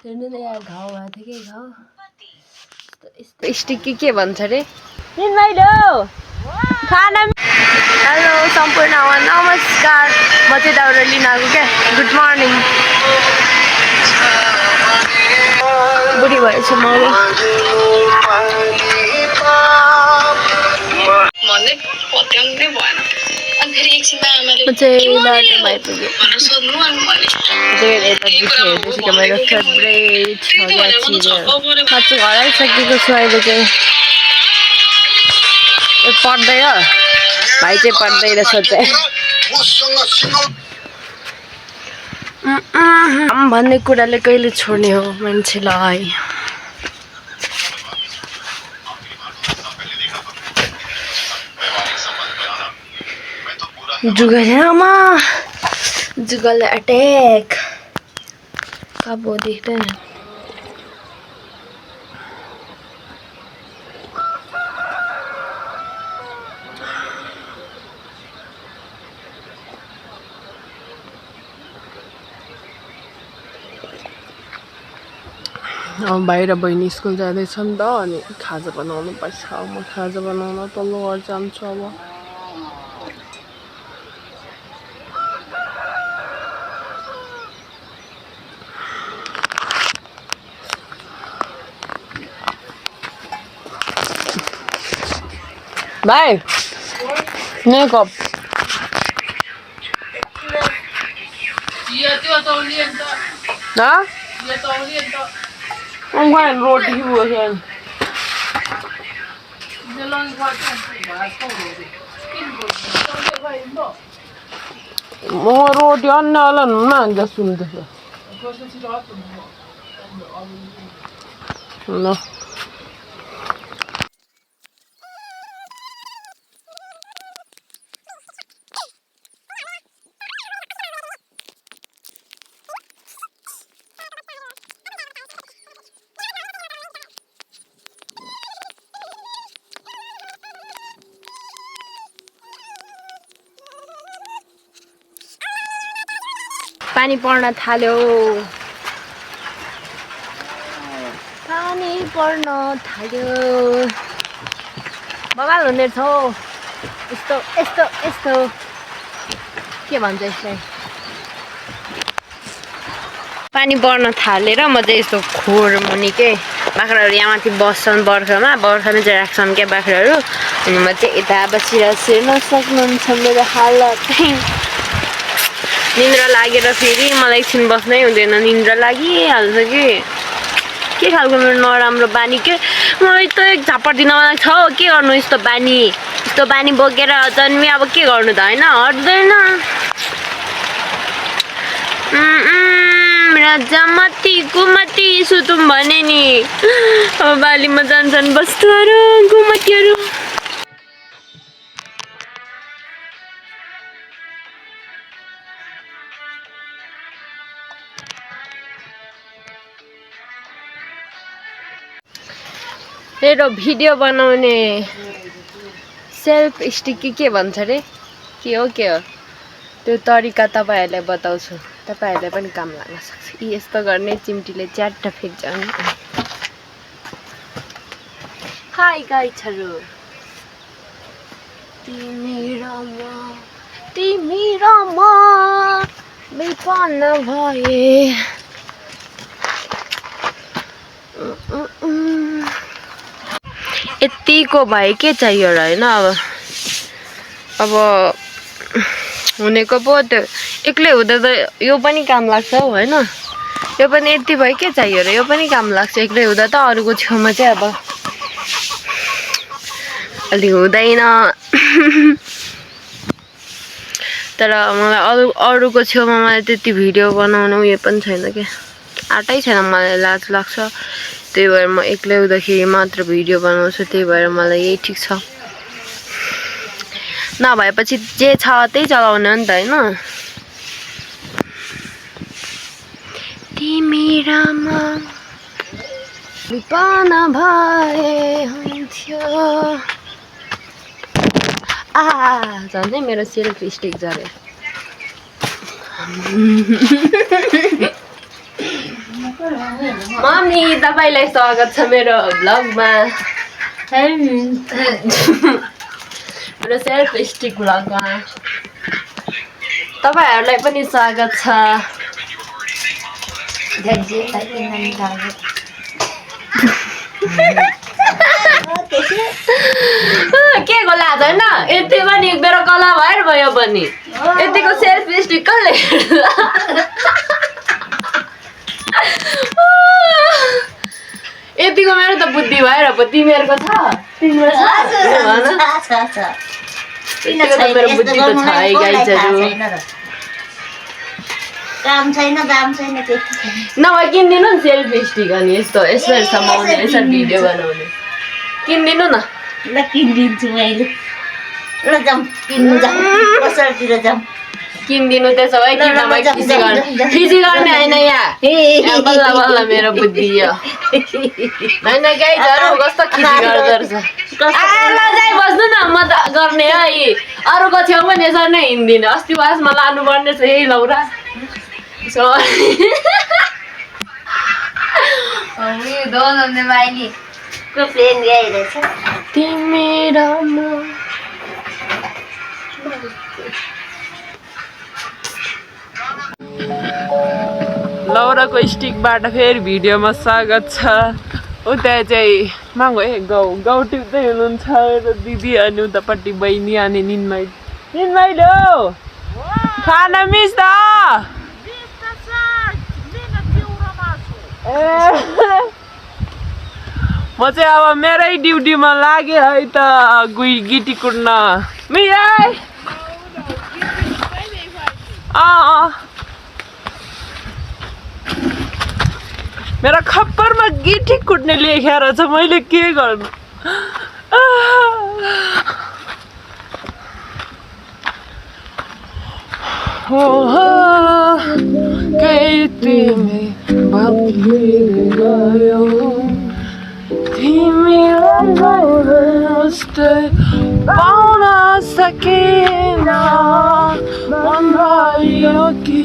हेर्नु न यहाँ घाउ भएको थियो कि घाउ स्टिकी के भन्छ रे खाना। हेलो सम्पूर्णमा नमस्कार, म चाहिँ दाउरा लिन आएको क्या। Good morning. बुढी भएछ म चाहिँ बाटोमा आइपुगेँ। मेरो फेभरेट म चाहिँ घर आइसकेको छु अहिले चाहिँ। पढ्दै हो भाइ चाहिँ पढ्दै रहेछ चाहिँ। भन्ने कुराले कहिले छोड्ने हो मान्छेलाई। जुगलमा जुगल अटैक कब वो देखते हैं। बाहिर बहिनी स्कुल जाँदैछन् त अनि खाजा बनाउनु पर्छ। म खाजा बनाउन तल्लो घर जान्छु अब। भाइ नहीं कप रोटी म रोटी अन्य वाला ना सुन्दैछ ल। पानी पर्न थाल्यो। पानी पर्न थाल्यो। बगाल हुने छ यस्तो यस्तो यस्तो के भन्छ यसलाई। पानी पर्न थालेर म चाहिँ यस्तो खोर मुनि के बाख्राहरू यहाँ माथि बस्छन् बर्खामा चाहिँ राख्छन् क्या बाख्राहरू। अनि म चाहिँ यता बसिरहेको छु। हेर्न सक्नुहुन्छ मेरो हालत। निन्द्रा लागेर फेरि मलाई एकछिन बस्नै हुँदैन, निन्द्रा लागिहाल्छ कि के खालको मेरो नराम्रो बानी के। मलाई त एक झापड दिन मन छ के गर्नु। यस्तो बानी बोकेर जन्मी अब के गर्नु त होइन, हट्दैन। राजामती गुमती सुतुम भने नि अब बालीमा जान्छन् बस्तुहरू गुमतीहरू। मेरो भिडियो बनाउने सेल्फ स्टिकी के भन्छ रे, के हो त्यो तरिका तपाईँहरूलाई बताउँछु। तपाईँहरूलाई पनि काम लाग्न सक्छ। यस्तो गर्ने चिम्टीले च्याट्ट फेर्छ नि। हाई गाइसहरू, तिमी र म विपन्न भए। यतिको भाइ के चाहियो र होइन। अब हुनेको पो त्यो एक्लै हुँदा त यो पनि काम लाग्छ हौ होइन। यो पनि यति भयो के चाहियो र, यो पनि काम लाग्छ एक्लै हुँदा त। अरूको छेउमा चाहिँ अब अलि हुँदैन। तर मलाई अरूको छेउमा मलाई त्यति भिडियो बनाउनु उयो पनि छैन क्या, आँटै छैन। मलाई लाज लाग्छ, त्यही भएर म एक्लै हुँदाखेरि मात्र भिडियो बनाउँछु। त्यही भएर मलाई यही ठिक छ। नभएपछि जे छ त्यही चलाउने हो नि त होइन। तिमी र म विपन्न भए हुन्थ्यो। झन् मेरो सेल्फ स्टिक झऱ्यो। मम्मी तपाईलाई स्वागत छ मेरो भ्लगमा मेरो सेल्फ स्टिक भ्लगमा तपाईहरुलाई पनि स्वागत छ के गोला छैन यति पनि मेरो कला भएर भयो पनि यतिको सेल्फ स्टिक कसले यतिको मेरो त बुद्धि भएर पो तिमीहरुको छ तिम्रो मेरो बुद्धि त छ है गाइजहरु काम छैन दाम छैन नभए किनिदिनु नि सेल्फ स्टिक अनि यस्तो यसरी समाउने यसरी भिडियो बनाउने किनिदिनु न ल किनिदिन्छु मैले ल जाम किन्नु जाम कसैतिर जाम किनिदिनु त्यसो भए कि नभए खिची गर्ने हैन यहाँ बल्ल बल्ल मेरो बुद्धि यो हैन गाइजहरु कस्तो खिची गर्दो रहेछ लजाइ बस्नु न म त गर्ने है अरूको छेउमा पनि यसरी नै हिँड्दिनँ अस्ति बासमा लानु पर्ने छ यही लौरा तिमी र म लौराको स्टिकबाट फेरि भिडियोमा स्वागत छ उता चाहिँ मागो गाउँ टिप्दै हुनुहुन्छ र दिदी अनि उतापट्टि बहिनी अनि निन्माइलो खाना मिस त म चाहिँ अब मेरै ड्युटीमा लाग्यो है त गिटी कुट्न मिस मेरो खप्परमा गिटी कुट्ने लेखेर छ मैले के गर्नु कहीँ तिमी गयो तिमीलाई जस्तै पाउन सकेन मन भयो कि